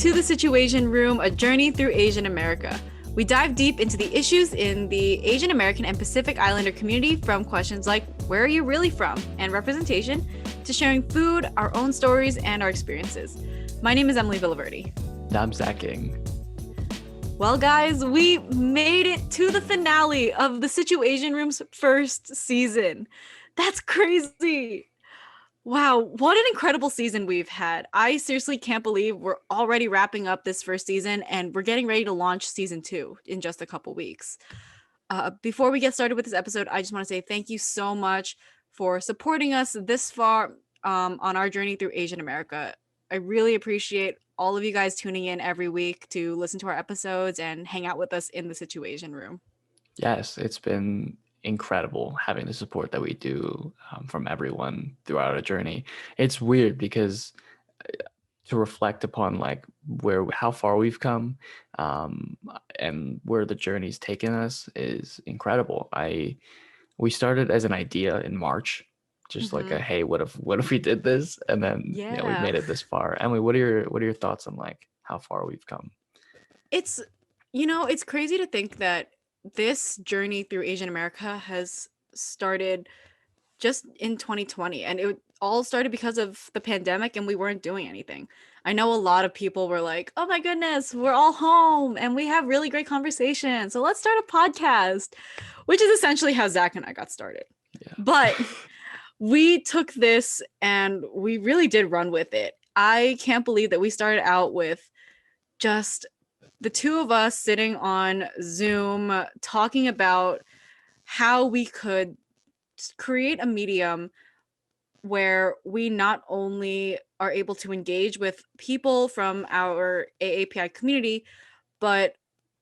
to the SituAsian Room, a journey through Asian America. We dive deep into the issues in the Asian American and Pacific Islander community, from questions like where are you really from and representation, to sharing food, our own stories, and our experiences. My name is Emilie Villaverde. And I'm Zach. Well, guys, we made it to the finale of the SituAsian Room's first season. That's crazy. Wow, what an incredible season we've had. I seriously can't believe we're already wrapping up this first season and we're getting ready to launch season 2 in just a couple weeks. Before we get started with this episode, I just want to say thank you so much for supporting us this far on our journey through Asian America. I really appreciate all of you guys tuning in every week to listen to our episodes and hang out with us in the SituAsian Room. Yes, it's been incredible having the support that we do from everyone throughout our journey. It's weird because to reflect upon like how far we've come and where the journey's taken us is incredible. We started as an idea in March, just like a hey, what if we did this, and then we made it this far. Emily, what are your thoughts on like how far we've come? It's crazy to think that this journey through Asian America has started just in 2020, and it all started because of the pandemic and we weren't doing anything. I know a lot of people were like, oh my goodness, we're all home and we have really great conversations, so let's start a podcast, which is essentially how Zach and I got started. Yeah. But we took this and we really did run with it. I can't believe that we started out with just the two of us sitting on Zoom talking about how we could create a medium where we not only are able to engage with people from our AAPI community, but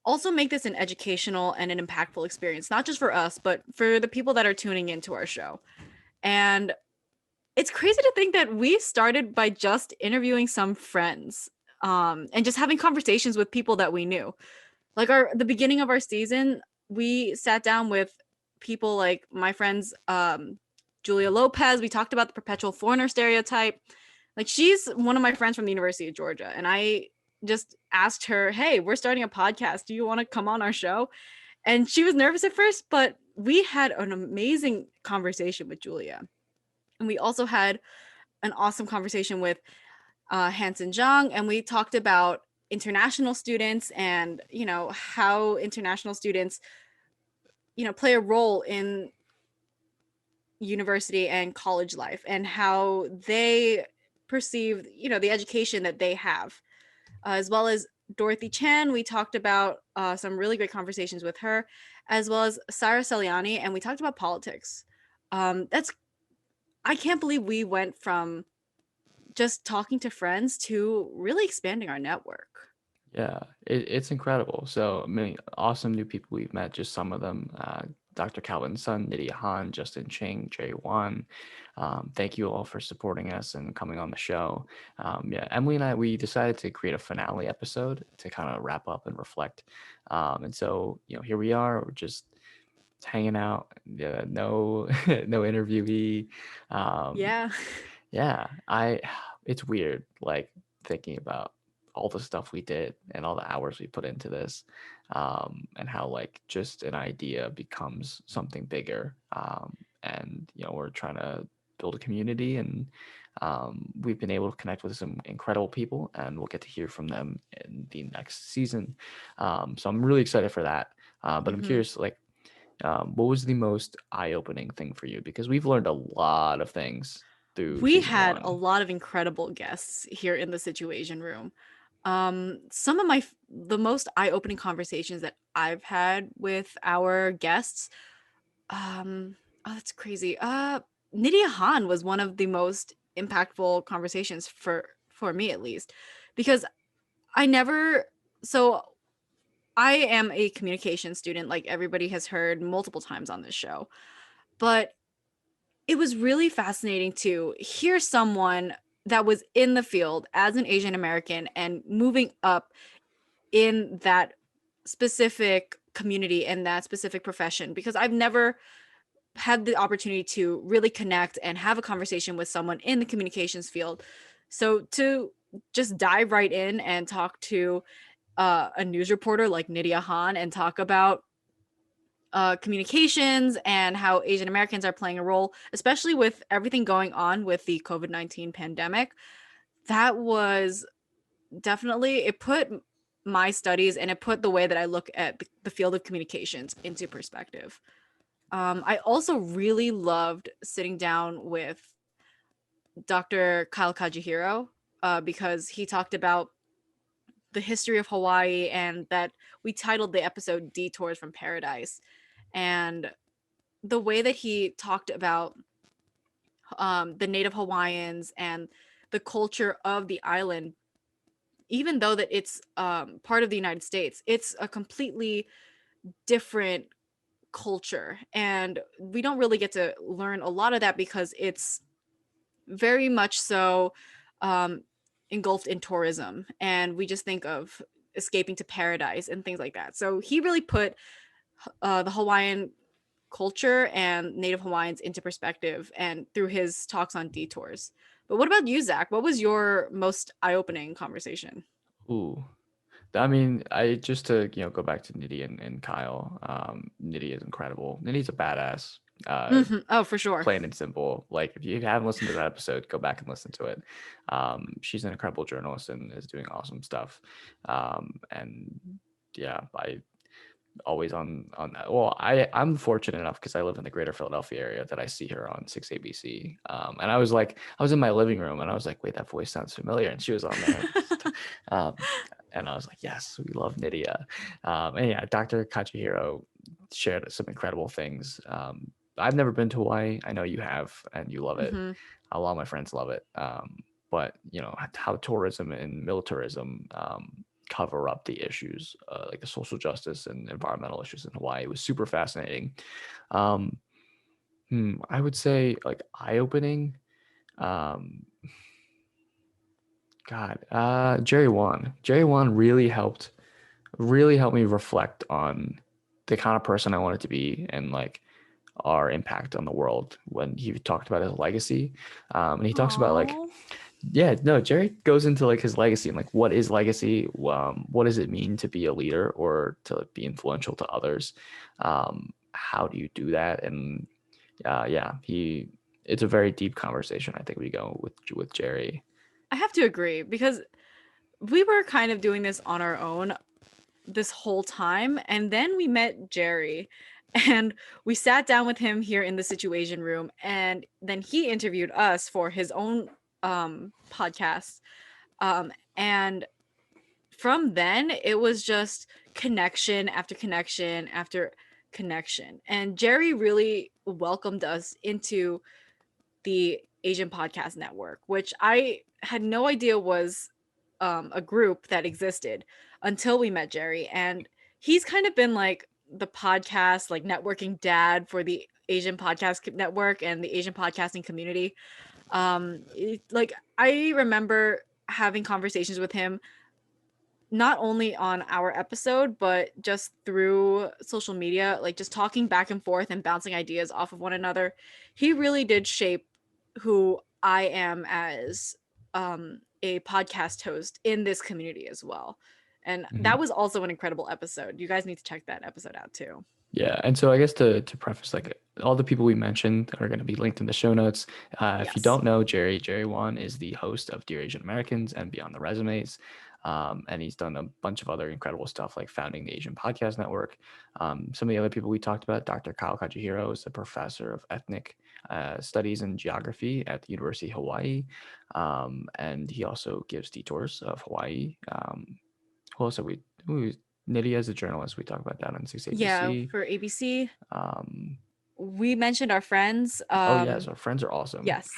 also make this an educational and an impactful experience, not just for us, but for the people that are tuning into our show. And it's crazy to think that we started by just interviewing some friends and just having conversations with people that we knew. Like the beginning of our season, we sat down with people like my friends, Julia Lopez. We talked about the perpetual foreigner stereotype. Like, she's one of my friends from the University of Georgia. And I just asked her, hey, we're starting a podcast. Do you want to come on our show? And she was nervous at first, but we had an amazing conversation with Julia. And we also had an awesome conversation with Hansen Zhang, and we talked about international students and, how international students, play a role in university and college life and how they perceive, the education that they have, as well as Dorothy Chan. We talked about some really great conversations with her, as well as Sarah Saliani, and we talked about politics. I can't believe we went from just talking to friends to really expanding our network. Yeah, it's incredible. So many awesome new people we've met, just some of them. Dr. Calvin Sun, Nydia Han, Justin Ching, Jay Wan. Thank you all for supporting us and coming on the show. Emily and I, we decided to create a finale episode to kind of wrap up and reflect. And so, here we are. We're just hanging out. Yeah, no interviewee. It's weird, like thinking about all the stuff we did and all the hours we put into this, and how like just an idea becomes something bigger. And we're trying to build a community, and we've been able to connect with some incredible people, and we'll get to hear from them in the next season. So I'm really excited for that. But I'm curious, like, what was the most eye-opening thing for you? Because we've learned a lot of things through. We had a lot of incredible guests here in the SituAsian Room. Some of the most eye-opening conversations that I've had with our guests, that's crazy. Nydia Han was one of the most impactful conversations for me, at least, because I am a communication student, like everybody has heard multiple times on this show, but it was really fascinating to hear someone that was in the field as an Asian American and moving up in that specific community and that specific profession, because I've never had the opportunity to really connect and have a conversation with someone in the communications field. So to just dive right in and talk to a news reporter like Nydia Han and talk about communications and how Asian Americans are playing a role, especially with everything going on with the COVID-19 pandemic. That was definitely, it put my studies and it put the way that I look at the field of communications into perspective. I also really loved sitting down with Dr. Kyle Kajihiro because he talked about the history of Hawaii, and that we titled the episode Detours from Paradise. And the way that he talked about the Native Hawaiians and the culture of the island, even though that it's part of the United States, it's a completely different culture. And we don't really get to learn a lot of that because it's very much so um, engulfed in tourism. And we just think of escaping to paradise and things like that. So he really put the Hawaiian culture and Native Hawaiians into perspective and through his talks on detours. But what about you, Zach? What was your most eye-opening conversation? Ooh. I mean, I just to go back to Nidhi and Kyle. Nidhi is incredible. Nidhi's a badass. Oh, for sure. Plain and simple. Like if you haven't listened to that episode, go back and listen to it. She's an incredible journalist and is doing awesome stuff. And yeah, I always on that. Well, I'm fortunate enough because I live in the greater Philadelphia area that I see her on 6ABC. And I was in my living room and I was like, wait, that voice sounds familiar. And she was on there. um, and I was like, yes, we love Nydia. And yeah, Dr. Kachihiro shared some incredible things. I've never been to Hawaii. I know you have, and you love it. Mhm. A lot of my friends love it. But how tourism and militarism cover up the issues, like the social justice and environmental issues in Hawaii was super fascinating. Um, I would say like eye-opening. Um, God, Jerry Wan. Jerry Wan really helped me reflect on the kind of person I wanted to be and like our impact on the world when he talked about his legacy. And he talks about like, Aw. yeah, no, Jerry goes into like his legacy and like what is legacy? What does it mean to be a leader or to be influential to others? How do you do that? And yeah, it's a very deep conversation. I think we go with Jerry. I have to agree because we were kind of doing this on our own this whole time. And then we met Jerry and we sat down with him here in the SituAsian Room. And then he interviewed us for his own podcast. And from then, it was just connection after connection after connection. And Jerry really welcomed us into the Asian Podcast Network, which I had no idea was a group that existed until we met Jerry. And he's kind of been like the podcast, like networking dad for the Asian Podcast Network and the Asian podcasting community. Like I remember having conversations with him not only on our episode but just through social media, like just talking back and forth and bouncing ideas off of one another. He really did shape who I am as a podcast host in this community as well. And that Mhm. was also an incredible episode. You guys need to check that episode out too. Yeah, and so I guess to preface, like all the people we mentioned are going to be linked in the show notes. If you Yes. don't know, Jerry Wan is the host of Dear Asian Americans and Beyond the Resumes, and he's done a bunch of other incredible stuff like founding the Asian Podcast Network. Some of the other people we talked about, Dr. Kyle Kajihiro is a professor of ethnic studies and geography at the University of Hawaii, and he also gives detours of Hawaii. Who else have we? Nydia is a journalist. We talk about that on Yeah, 6ABC. for ABC. Um, We mentioned our friends. oh yes, our friends are awesome. Yes.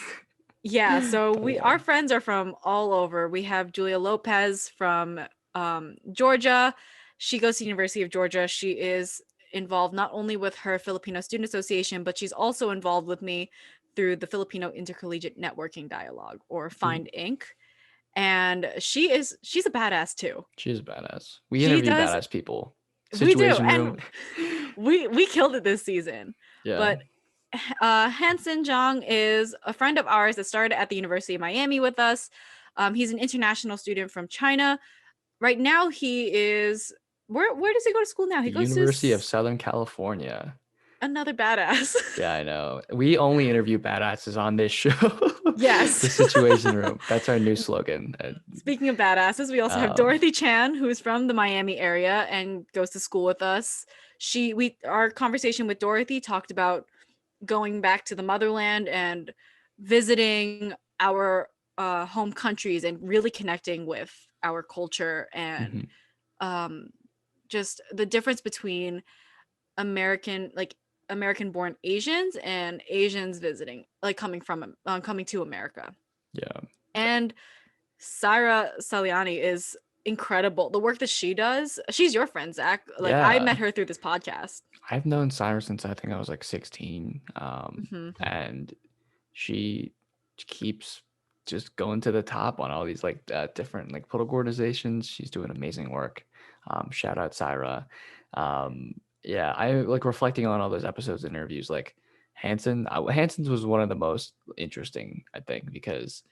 Yeah, so Oh yeah. our friends are from all over. We have Julia Lopez from Georgia. She goes to the University of Georgia. She is involved not only with her Filipino Student Association, but she's also involved with me through the Filipino Intercollegiate Networking Dialogue, or Ooh, Find Inc. And she's a badass too. she is badass. We She interview does. badass people. We do. Situation And room. we killed it this season. Yeah. But Hansen Zhang is a friend of ours that started at the University of Miami with us. He's an international student from China. Right now, he is where does he go to school now? He The goes to University of Southern California. another badass. Yeah, I know. We only interview badasses on this show. Yes. The SituAsian Room. That's our new slogan. Speaking of badasses, we also have Um, Dorothy Chan, who is from the Miami area and goes to school with us. Our conversation with Dorothy talked about going back to the motherland and visiting our home countries and really connecting with our culture and mhm. um, just the difference between American like American born Asians and Asians visiting like coming to America. Yeah. And Saira Saliani is incredible. The work that she does, she's your friend, Zach. Like I Yeah. met her through this podcast. I've known Cyrus since I think I was like 16. Hmm. And she keeps just going to the top on all these like different like political organizations. She's doing amazing work. Shout out Syra. Yeah, I like reflecting on all those episodes and interviews. Like Hanson's was one of the most interesting, I think, because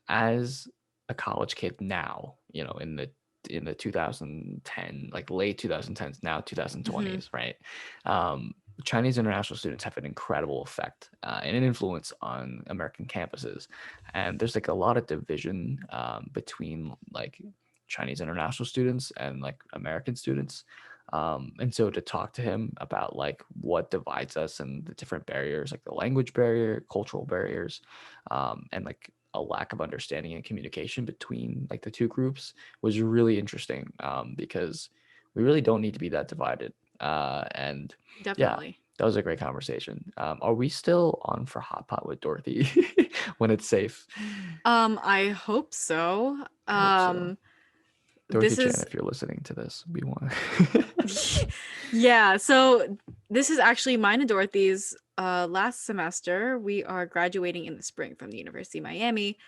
as a college kid now, in the 2010, like late 2010s, now Hmm. 2020s, right? Um, Chinese international students have an incredible effect and an influence on American campuses. And there's like a lot of division between like Chinese international students and like American students. And so to talk to him about like what divides us and the different barriers, like the language barrier, cultural barriers, and like a lack of understanding and communication between like the two groups was really interesting because we really don't need to be that divided. And yeah, Definitely. that was a great conversation. Are we still on for Hot Pot with Dorothy when it's safe? I hope so. I hope so. Dorothy This Chan, is if you're listening to this, we want. yeah, so this is actually mine and Dorothy's last semester. We are graduating in the spring from the University of Miami,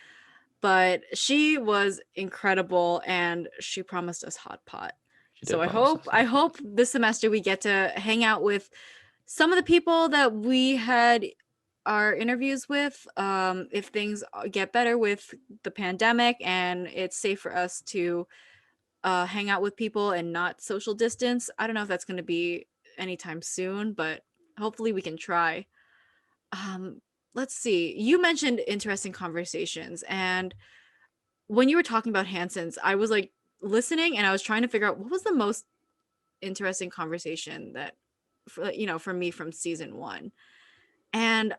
but she was incredible and she promised us hot pot. She So did I promise hope us I Hot Pot. hope this semester we get to hang out with some of the people that we had our interviews with. If things get better with the pandemic and it's safe for us to hang out with people and not social distance. I don't know if that's going to be anytime soon, but hopefully we can try. Um, let's see. You mentioned interesting conversations, and when you were talking about Hanson's, I was like listening and I was trying to figure out what was the most interesting conversation that, for me from season one. And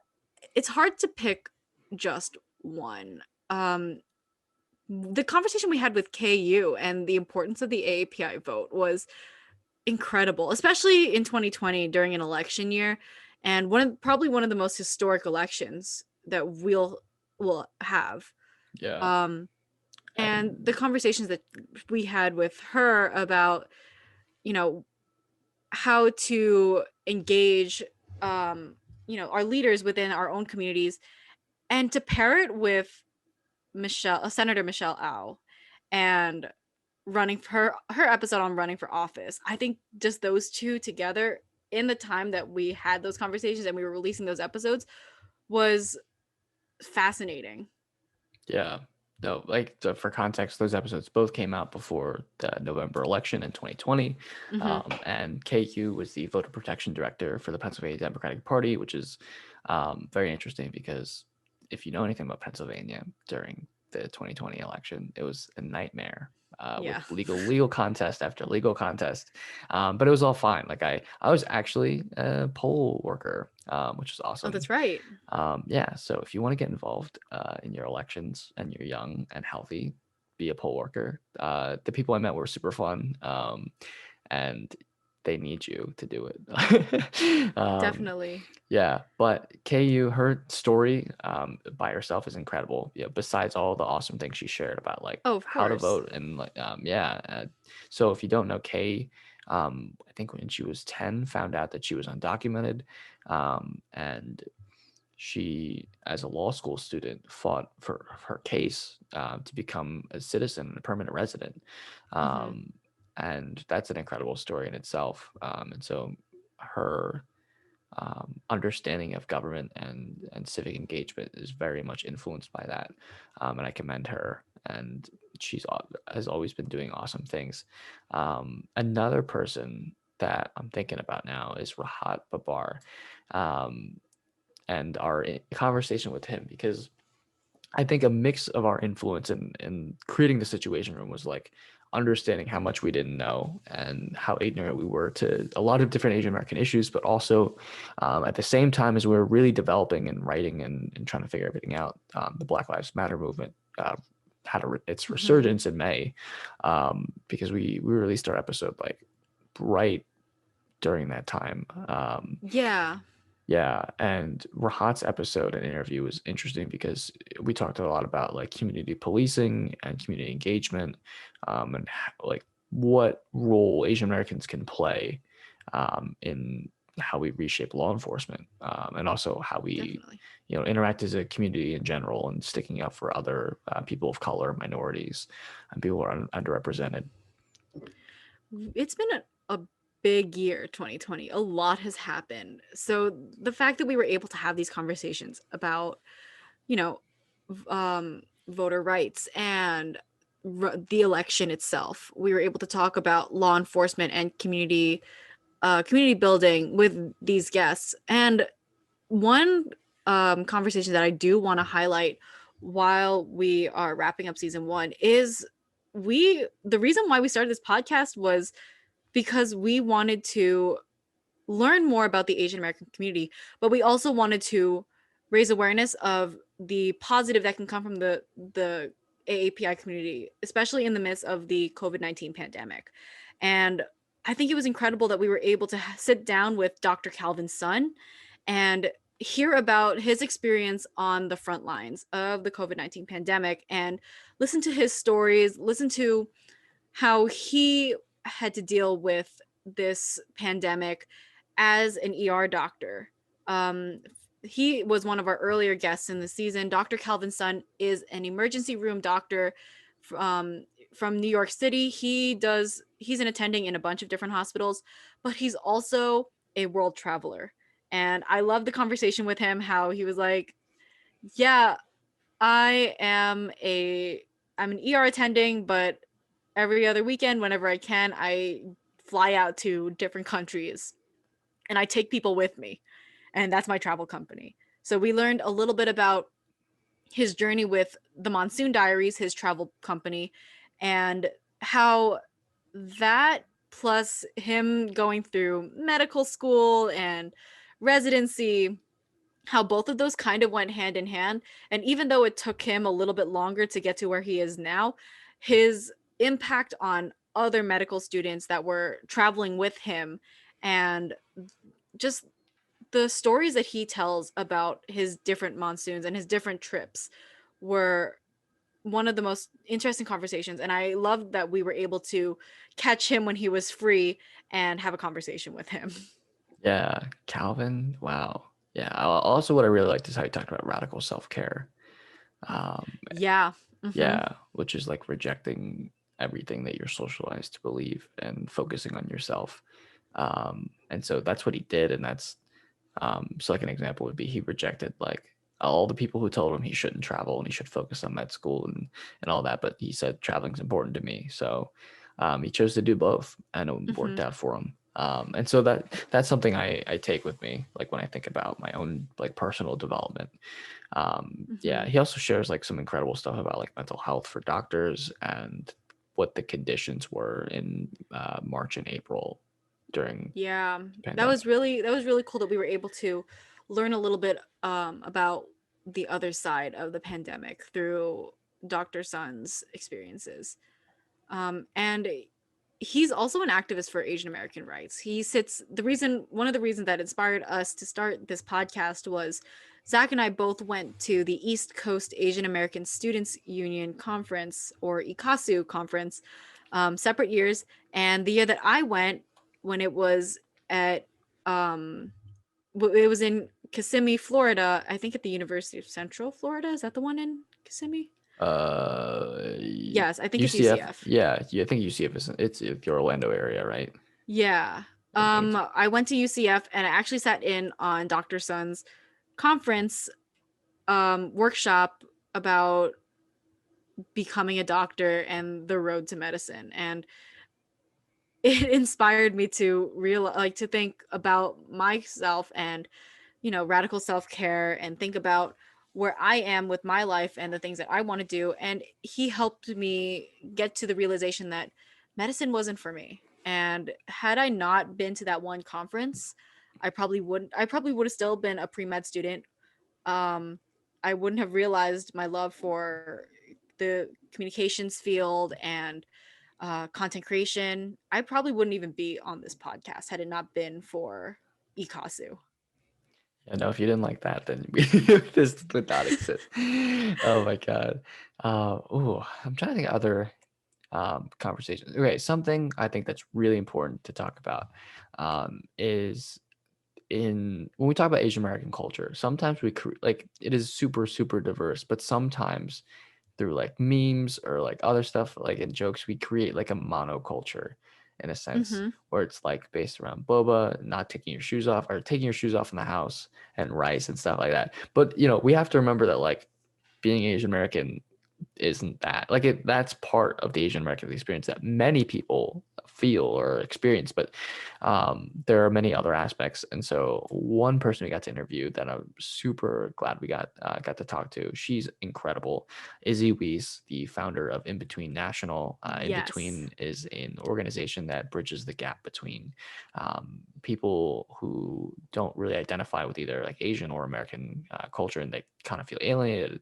it's hard to pick just one. The conversation we had with KU and the importance of the AAPI vote was incredible, especially in 2020 during an election year, and probably one of the most historic elections that will have. Yeah. Um, and the And conversations that we had with her about, you know, how to engage, our leaders within our own communities, and to pair it with Senator Michelle Au, and running for her episode on running for office. I think just those two together in the time that we had those conversations and we were releasing those episodes was fascinating. yeah. No, like for context, those episodes both came out before the November election in 2020. Hmm. And KQ was the voter protection director for the Pennsylvania Democratic Party, which is very interesting because if you know anything about Pennsylvania during the 2020 election, it was a nightmare with Yeah. legal contest after legal contest. But it was all fine. Like I was actually a poll worker, which was Oh, awesome. that's right. Yeah, so if you want to get involved in your elections and you're young and healthy, be a poll worker. The people I met were super fun, and they need you to do it. Definitely. Yeah, but KU, her story by herself is incredible. Yeah, besides all the awesome things she shared about like Oh, of how to course. vote and like yeah. So if you don't know Kay, I think when she was 10, found out that she was undocumented, and she, as a law school student, fought for her case to become a citizen and a permanent resident. Hmm. Um, and that's an incredible story in itself. And so her understanding of government and civic engagement is very much influenced by that. And I commend her. and has always been doing awesome things. Another person that I'm thinking about now is Rahat Babar, um, and our conversation with him, because I think a mix of our influence in creating the Situation Room was like understanding how much we didn't know and how ignorant we were to a lot of different Asian American issues, but also at the same time as we were really developing and writing and trying to figure everything out, the Black Lives Matter movement had its Mm-hmm. resurgence in May, because we released our episode like right during that time. Yeah, Yeah, and Rahat's episode and interview was interesting because we talked a lot about like community policing and community engagement, and like what role Asian Americans can play in how we reshape law enforcement, and also how we, definitely. interact as a community in general and sticking up for other people of color, minorities, and people who are underrepresented. It's been a big year, 2020. A lot has happened. So the fact that we were able to have these conversations about, you know, voter rights and the election itself, we were able to talk about law enforcement and community building with these guests. And one conversation that I do want to highlight while we are wrapping up season one is the reason why we started this podcast was because we wanted to learn more about the Asian American community, but we also wanted to raise awareness of the positive that can come from the AAPI community, especially in the midst of the COVID-19 pandemic. And I think it was incredible that we were able to sit down with Dr. Calvin's son and hear about his experience on the front lines of the COVID-19 pandemic and listen to his stories, listen to how he had to deal with this pandemic as an ER doctor. Um, he was one of our earlier guests in the season. Dr. Calvin's son is an emergency room doctor um, from New York City. He's an attending in a bunch of different hospitals, but he's also a world traveler. And I love the conversation with him, how he was like, yeah, I am a I'm an ER attending, but every other weekend whenever I can, I fly out to different countries and I take people with me. And that's my travel company. So we learned a little bit about his journey with the Monsoon Diaries, his travel company, and how that plus him going through medical school and residency, how both of those kind of went hand in hand. And even though it took him a little bit longer to get to where he is now, his impact on other medical students that were traveling with him and just the stories that he tells about his different monsoons and his different trips were one of the most interesting conversations. And I loved that we were able to catch him when he was free and have a conversation with him. Yeah, Calvin. Wow. Yeah. Also, what I really liked is how he talked about radical self care. Um, Yeah. Mm-hmm. yeah, which is like rejecting everything that you're socialized to believe and focusing on yourself. And so that's what he did, and that's so like an example would be he rejected like all the people who told him he shouldn't travel and he should focus on med school and all that, but he said traveling's important to me, so he chose to do both, and it worked Mm-hmm. out for him. And so that's something I take with me, like when I think about my own like personal development. Yeah, Mm-hmm. he also shares like some incredible stuff about like mental health for doctors and what the conditions were in March and April during Yeah, the pandemic. that was really cool that we were able to learn a little bit about the other side of the pandemic through Dr. Sun's experiences. And he's also an activist for Asian American rights. He sits the reason One of the reasons that inspired us to start this podcast was Zach and I both went to the East Coast Asian American Students Union conference, or ICASU conference, separate years. And the year that I went, when it was at um it was in Kissimmee, Florida, I think at the University of Central Florida. Is that the one in Kissimmee? Uh, Yes, I think it's UCF. UCF. Yeah, I think UCF is it's your Orlando area, right? Yeah. I think it's I went to UCF and I actually sat in on Dr. Sun's conference workshop about becoming a doctor and the road to medicine. And it inspired me to to think about myself and, radical self-care, and think about where I am with my life and the things that I want to do. And he helped me get to the realization that medicine wasn't for me. And had I not been to that one conference, I probably would have still been a pre-med student. um I wouldn't have realized my love for the communications field and content creation. I probably wouldn't even be on this podcast had it not been for Ikasu. Yeah, no, if you didn't like that, then this would not exist. Oh my god. Oh, I'm trying to think of other conversations. Okay, something I think that's really important to talk about is in when we talk about Asian American culture. Sometimes like it is super super diverse, but sometimes through like memes or like other stuff like in jokes we create like a monoculture in a sense Mm-hmm. where it's like based around boba, not taking your shoes off, or taking your shoes off in the house, and rice and stuff like that. But we have to remember that like being Asian American isn't that like that's part of the Asian American experience that many people feel or experience, but there are many other aspects. And so one person we got to interview that I'm super glad we got to talk to, she's incredible. Izzy Weiss, the founder of In Between National. In Yes, Between is an organization that bridges the gap between people who don't really identify with either like Asian or American culture, and they kind of feel alienated.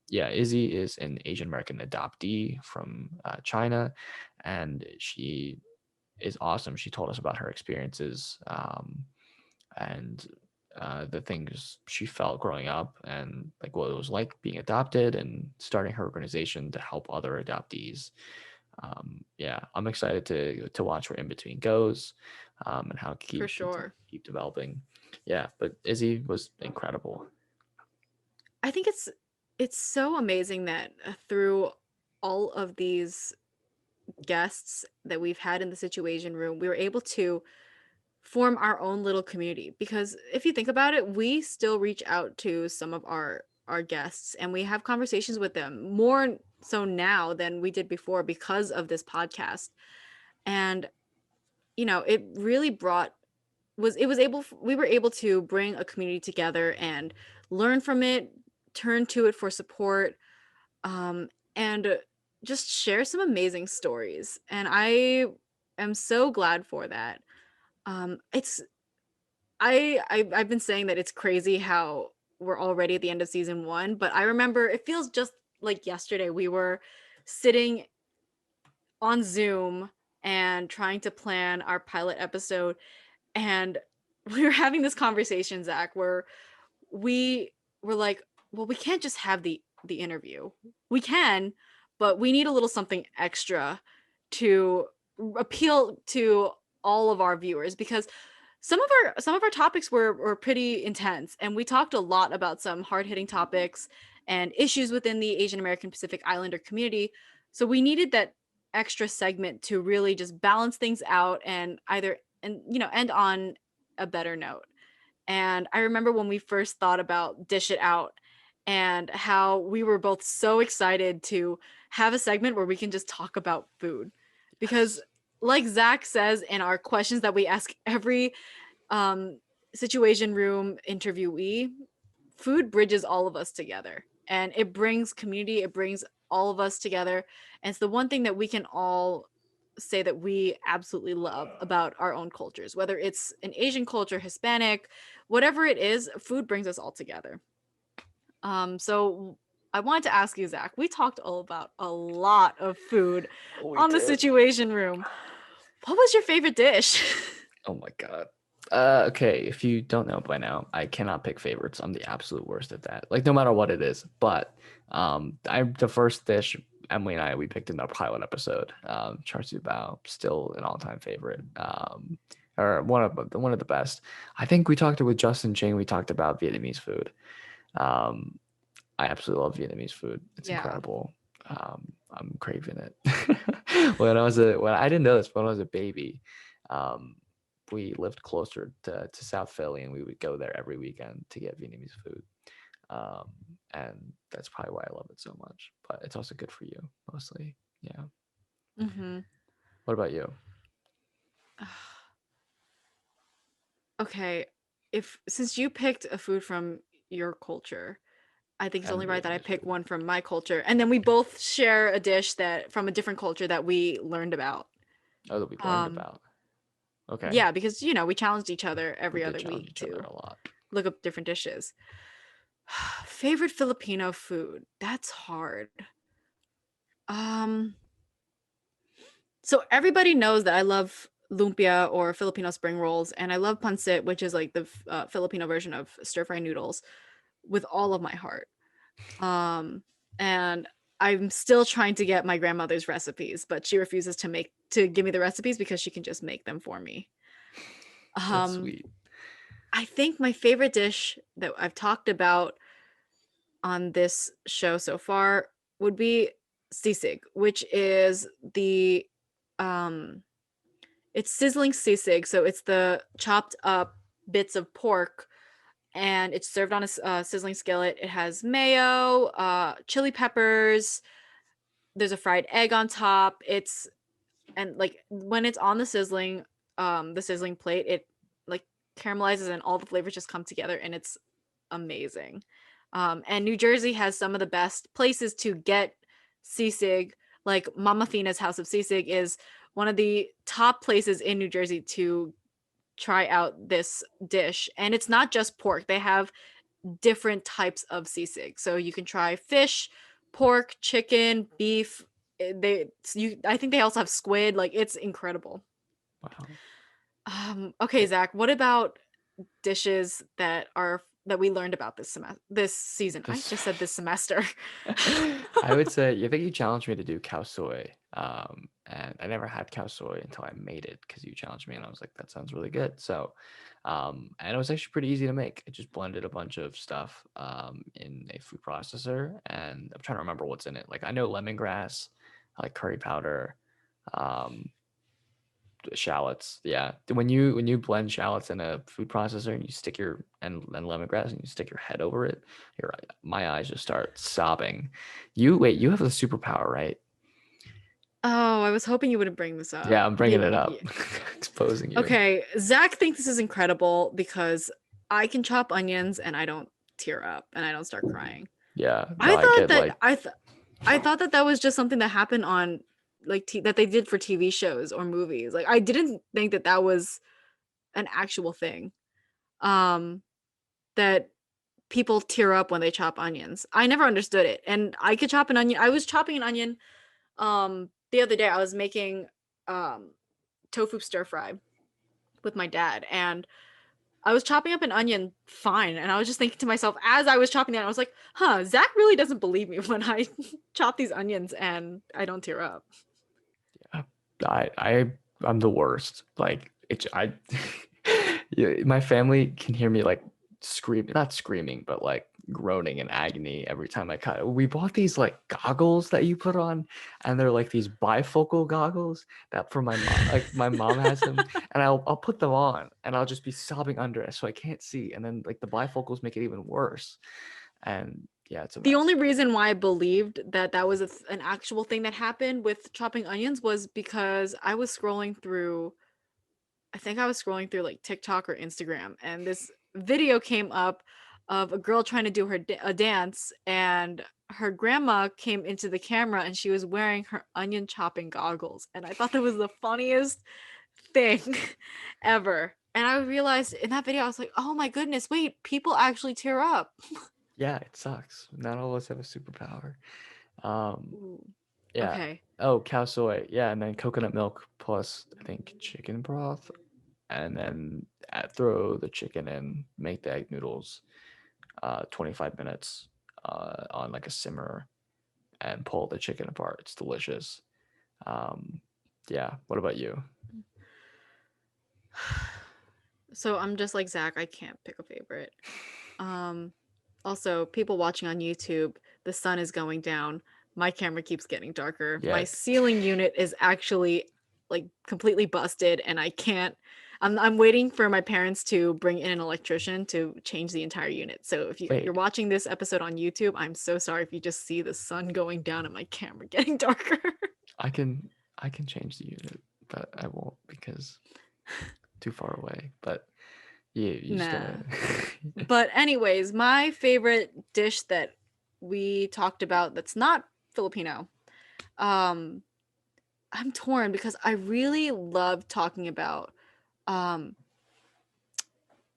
Yeah, Izzy is an Asian American adoptee from China, and she is awesome. She told us about her experiences, and the things she felt growing up, and like what it was like being adopted, and starting her organization to help other adoptees. Yeah, I'm excited to watch where In Between goes, and how it for keeps sure. keep developing. Yeah, but Izzy was incredible. I think it's so amazing that through all of these guests that we've had in the Situation Room, we were able to form our own little community. Because if you think about it, we still reach out to some of our guests and we have conversations with them more so now than we did before because of this podcast. And it really brought was it was able we were able to bring a community together and learn from it, turn to it for support, and just share some amazing stories. And I am so glad for that. It's I've been saying that it's crazy how we're already at the end of season 1, but I remember it feels just like yesterday we were sitting on Zoom and trying to plan our pilot episode, and we were having this conversation, Zach, where we were like, well, we can't just have the interview. We can, but we need a little something extra to appeal to all of our viewers, because some of our topics were pretty intense, and we talked a lot about some hard-hitting topics and issues within the Asian American Pacific Islander community. So we needed that extra segment to really just balance things out and end on a better note. And I remember when we first thought about Dish It Out and how we were both so excited to have a segment where we can just talk about food. Because, Yes. like Zach says in our questions that we ask every um, Situation Room interviewee, food bridges all of us together and it brings community, it brings all of us together. And it's the one thing that we can all say that we absolutely love about our own cultures, whether it's an Asian culture, Hispanic, whatever it is, food brings us all together. So I wanted to ask you, Zach, we talked all about a lot of food We on the did. Situation Room. What was your favorite dish? Oh my god. Okay, if you don't know by now, I cannot pick favorites. I'm the absolute worst at that. Like no matter what it is. But I'm the first dish Emily and I we picked in our pilot episode. Char siu bao, still an all-time favorite. Or one of the best. I think we talked with Justin Ching. We talked about Vietnamese food. Um, I absolutely love Vietnamese food. It's Yeah. incredible. I'm craving it. When I didn't know this, but when I was a baby, um, we lived closer to South Philly, and we would go there every weekend to get Vietnamese food. um, and that's probably why I love it so much. But it's also good for you, mostly. Yeah. Mm-hmm. What about you? Okay, if since you picked a food from your culture, I think it's And only right that I Vietnamese pick food. one from my culture, and then we both share a dish that from a different culture that we learned about. Oh, that we learned Um, about. Okay. yeah, because we challenged each other We every did other challenge week each other to a lot. look up different dishes. Favorite Filipino food? That's hard. Um, so everybody knows that I love lumpia or Filipino spring rolls, and I love pancit, which is like the Filipino version of stir fry noodles, with all of my heart. Um, and I'm still trying to get my grandmother's recipes, but she refuses to give me the recipes because she can just make them for me. That's Um, sweet. I think my favorite dish that I've talked about on this show so far would be sisig, which is the um it's sizzling sisig, so it's the chopped up bits of pork and it's served on a sizzling skillet. It has mayo, chili peppers, there's a fried egg on top. It's and like when it's on the sizzling plate, it like caramelizes and all the flavors just come together and it's amazing. And New Jersey has some of the best places to get sisig. Like Mama Fina's House of Sisig is one of the top places in New Jersey to try out this dish. And it's not just pork. They have different types of sisig. So you can try fish, pork, chicken, beef. I think they also have squid. Like it's incredible. Wow. Okay, Zach, what about dishes that we learned about this season? I This just said this semester. I would say you think you challenged me to do cow soy. And I never had cow soy until I made it because you challenged me and I was like, that sounds really good. So and it was actually pretty easy to make. I just blended a bunch of stuff in a food processor and I'm trying to remember what's in it. Like I know lemongrass, I like curry powder, um, shallots. Yeah. When you blend shallots in a food processor and you stick your and lemongrass and you stick your head over it, your my eyes just start sobbing. You have a superpower, right? Oh, I was hoping you wouldn't bring this up. Yeah, I'm bringing it up. Exposing you. Okay, Zach thinks this is incredible because I can chop onions and I don't tear up and I don't start crying. Yeah. No, I I thought get that like I thought that that was just something that happened on that they did for TV shows or movies. Like I didn't think that that was an actual thing. Um that people tear up when they chop onions. I never understood it. And I could chop an onion. I was chopping an onion the other day. I was making um tofu stir fry with my dad and I was chopping up an onion fine, and I was just thinking to myself as I was chopping that, I was like, "Huh, Zach really doesn't believe me when I chop these onions and I don't tear up." yeah, I'm the worst. Like it's I yeah, my family can hear me like screaming, not screaming, but like groaning in agony every time I cut. We bought these like goggles that you put on, and they're like these bifocal goggles that for my mom, like my mom has them, and I'll put them on, and I'll just be sobbing under it, so I can't see, and then like the bifocals make it even worse, and yeah, it's a The mess. only reason why I believed that that was an actual thing that happened with chopping onions was because I think I was scrolling through like TikTok or Instagram, and this video came up of a girl trying to do a dance, and her grandma came into the camera, and she was wearing her onion chopping goggles, and I thought that was the funniest thing ever. And I realized in that video, I was like, oh my goodness, wait, people actually tear up. Yeah, it sucks. Not all of us have a superpower. Um, Ooh. yeah. Okay. Oh, cow soy. Yeah, and then coconut milk plus I think chicken broth, and then throw the chicken in, make the egg noodles, 25 minutes on like a simmer, and pull the chicken apart. It's delicious. Um, yeah. What about you? So I'm just like Zach, I can't pick a favorite. Um, Also, people watching on YouTube, the sun is going down. My camera keeps getting darker. Yeah. My ceiling unit is actually like completely busted, and I'm waiting for my parents to bring in an electrician to change the entire unit. So if you're Wait, watching this episode on YouTube, I'm so sorry if you just see the sun going down and my camera getting darker. I can I can change the unit, but I won't because too far away. But you just Nah. gotta. But anyways, my favorite dish that we talked about that's not Filipino. Um I'm torn because I really love talking about um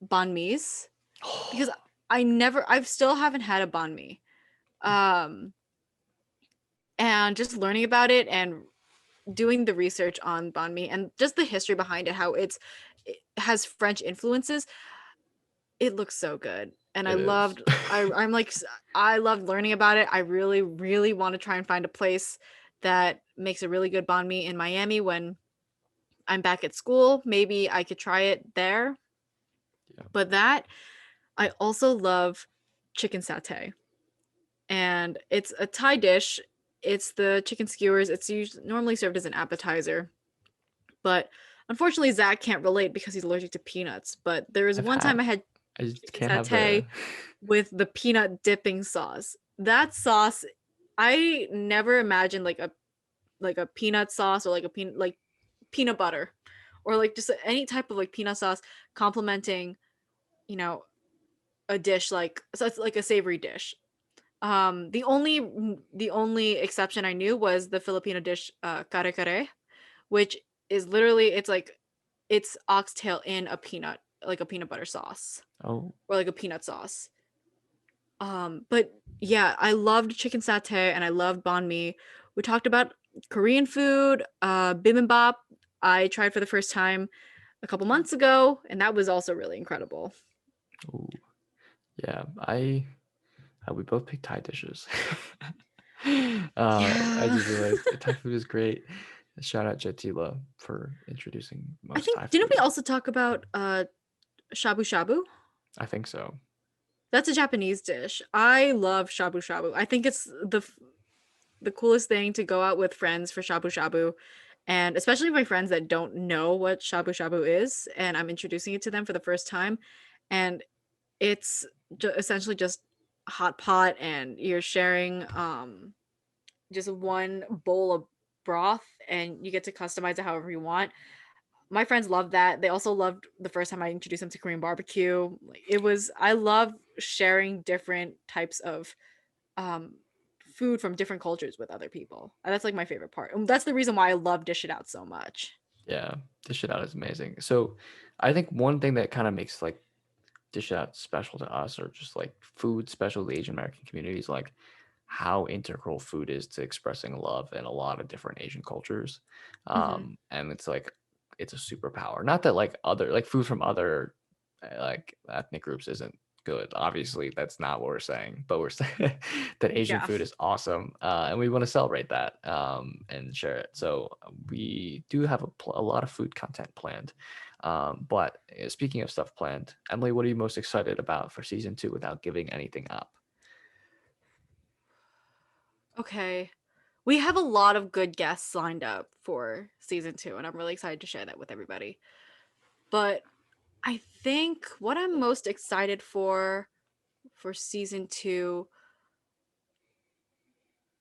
banh mi's because I still haven't had a banh mi. Um and just learning about it and doing the research on banh mi and just the history behind it, how it has French influences. It looks so good. And I It is. loved I'm like I loved learning about it. I really, really want to try and find a place that makes a really good banh mi in Miami when I'm back at school. Maybe I could try it there. Yeah. But that I also love chicken satay. And it's a Thai dish. It's the chicken skewers. It's usually normally served as an appetizer. But unfortunately, Zach can't relate because he's allergic to peanuts. But there was I've one had. time I had I just chicken can't have the. satay with the peanut dipping sauce. That sauce, I never imagined like a peanut sauce or like a peanut butter or like just any type of like peanut sauce complementing, you know, a dish like so it's like a savory dish. The only exception I knew was the Filipino dish kare kare, which is literally it's oxtail in a peanut like a peanut butter sauce Oh, or like a peanut sauce. But yeah, I loved chicken satay and I loved banh mi. We talked about Korean food, bibimbap. I tried for the first time a couple months ago, and that was also really incredible. ooh, yeah. We both picked Thai dishes. I Yeah. just realized Thai food is great. Shout out Jatila for introducing I most think Thai didn't we food. also talk about shabu shabu? I think so. That's a Japanese dish. I love shabu shabu. I think it's the coolest thing to go out with friends for shabu shabu, and especially my friends that don't know what shabu shabu is and I'm introducing it to them for the first time, and it's essentially just a hot pot and you're sharing just one bowl of broth and you get to customize it however you want. My friends loved that. They also loved the first time I introduced them to Korean barbecue. Like, I love sharing different types of um food from different cultures with other people. And that's like my favorite part. And that's the reason why I love Dish It Out so much. Yeah, Dish It Out is amazing. So I think one thing that kind of makes like Dish It Out special to us, or just like food special to the Asian American communities, like how integral food is to expressing love in a lot of different Asian cultures. Hmm. And it's like it's a superpower. Not that like other like food from other like ethnic groups isn't good. Obviously, that's not what we're saying, but we're saying that Asian Yeah. food is awesome, and we want to celebrate that and share it. So we do have a lot of food content planned. But speaking of stuff planned, Emily, what are you most excited about for season 2 without giving anything up? Okay. We have a lot of good guests lined up for season 2, and I'm really excited to share that with everybody. But I think what I'm most excited for season 2,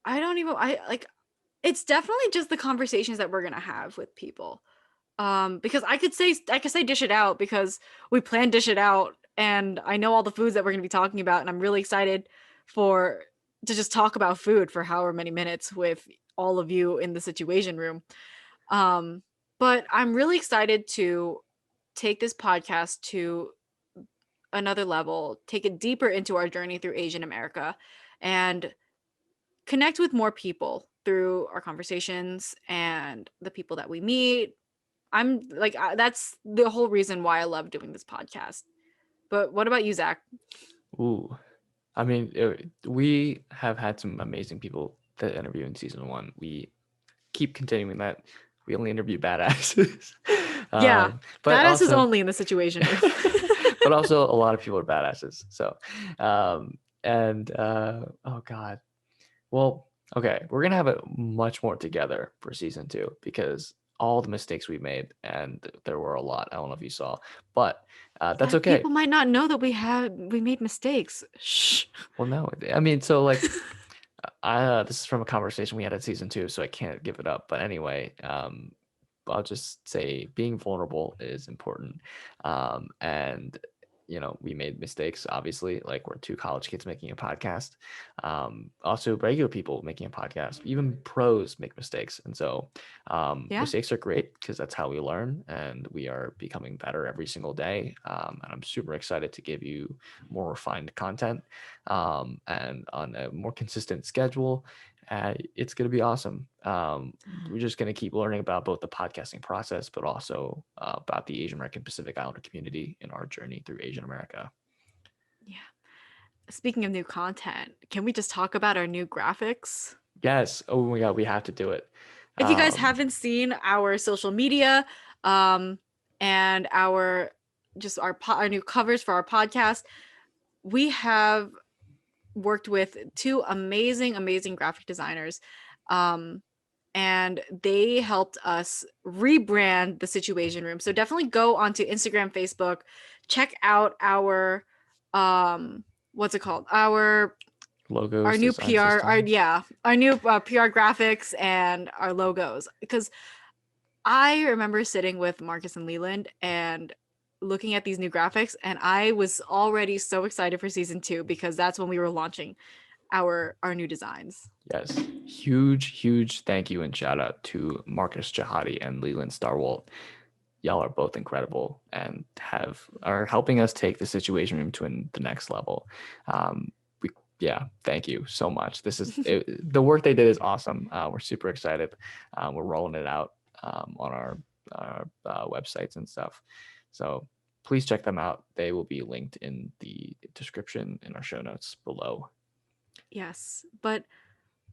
I like it's definitely just the conversations that we're going to have with people. Because I could say Dish It Out because we plan Dish It Out and I know all the foods that we're going to be talking about and I'm really excited for to just talk about food for however many minutes with all of you in the SituAsian Room. Um, but I'm really excited to take this podcast to another level, take it deeper into our journey through Asian America, and connect with more people through our conversations and the people that we meet. That's the whole reason why I love doing this podcast. But what about you, Zach? Ooh, I mean, we have had some amazing people that interview in season 1. We keep continuing that. We only interview badasses, Yeah, but badass is also, only in the SituAsian Room. but also a lot of people are badasses. So, and oh god, well, okay, we're gonna have it much more together for season 2 because all the mistakes we made, and there were a lot. I don't know if you saw, but that's But okay. people might not know that we made mistakes. Shh. Well, no, I mean, so like, this is from a conversation we had at season 2, so I can't give it up. But anyway, I'll just say being vulnerable is important. And we made mistakes, obviously, like we're two college kids making a podcast. Also regular people making a podcast, even pros make mistakes. And so Yeah. mistakes are great because that's how we learn, and we are becoming better every single day. And I'm super excited to give you more refined content and on a more consistent schedule. It's going to be awesome. We're just going to keep learning about both the podcasting process, but also about the Asian American Pacific Islander community in our journey through Asian America. Yeah. Speaking of new content, can we just talk about our new graphics? Yes. Oh my God, we have to do it. If you guys haven't seen our social media and our new covers for our podcast, we have worked with two amazing graphic designers, and they helped us rebrand the SituAsian Room. So definitely go onto Instagram, Facebook, check out our what's it called, our logos, our new design PR, system. our new PR graphics and our logos. Because I remember sitting with Marcus and Leland and looking at these new graphics, and I was already so excited for season 2 because that's when we were launching our new designs. Yes, huge thank you and shout out to Marcus Jahadi and Leland Starwalt. Y'all are both incredible and are helping us take the SituAsian Room to the next level. Thank you so much. This is the work they did is awesome. We're super excited. We're rolling it out on our websites and stuff. So please check them out. They will be linked in the description in our show notes below. Yes, but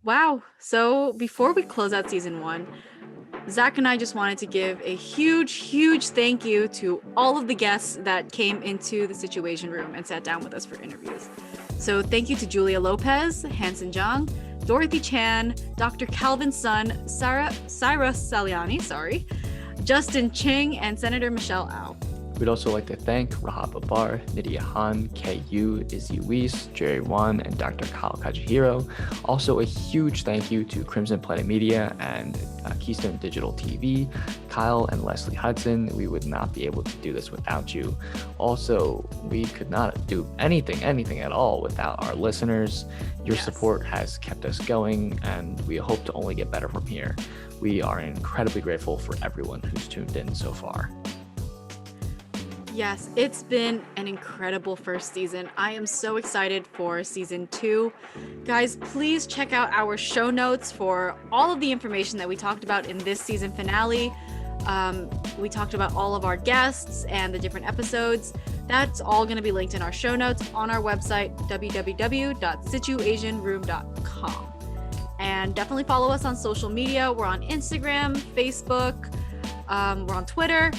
wow. So before we close out season 1, Zach and I just wanted to give a huge thank you to all of the guests that came into the SituAsian Room and sat down with us for interviews. So thank you to Julia Lopez, Hanson Jung, Dorothy Chan, Dr. Calvin Sun, Syra Saliani, Justin Ching, and Senator Michelle Au. We'd also like to thank Rahab Abar, Nydia Han, KU, Izzy Weiss, Jerry Wan, and Dr. Kyle Kajihiro. Also, a huge thank you to Crimson Planet Media and Keystone Digital TV, Kyle and Leslie Hudson. We would not be able to do this without you. Also, we could not do anything at all without our listeners. Your support has kept us going, and we hope to only get better from here. We are incredibly grateful for everyone who's tuned in so far. Yes, it's been an incredible first season. I am so excited for season 2. Guys, please check out our show notes for all of the information that we talked about in this season finale. We talked about all of our guests and the different episodes. That's all going to be linked in our show notes on our website, www.situasianroom.com. And definitely follow us on social media. We're on Instagram, Facebook, we're on Twitter,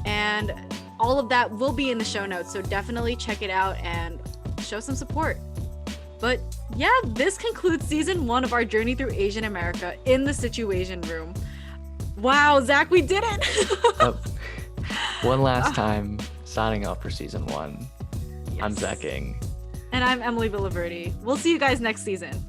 and all of that will be in the show notes, so definitely check it out and show some support. But yeah, this concludes season 1 of our journey through Asian America in the SituAsian Room. Wow, Zach, we did it! One last time, signing off for season 1. Yes. I'm Zach Ng. And I'm Emilie Villaverdi. We'll see you guys next season.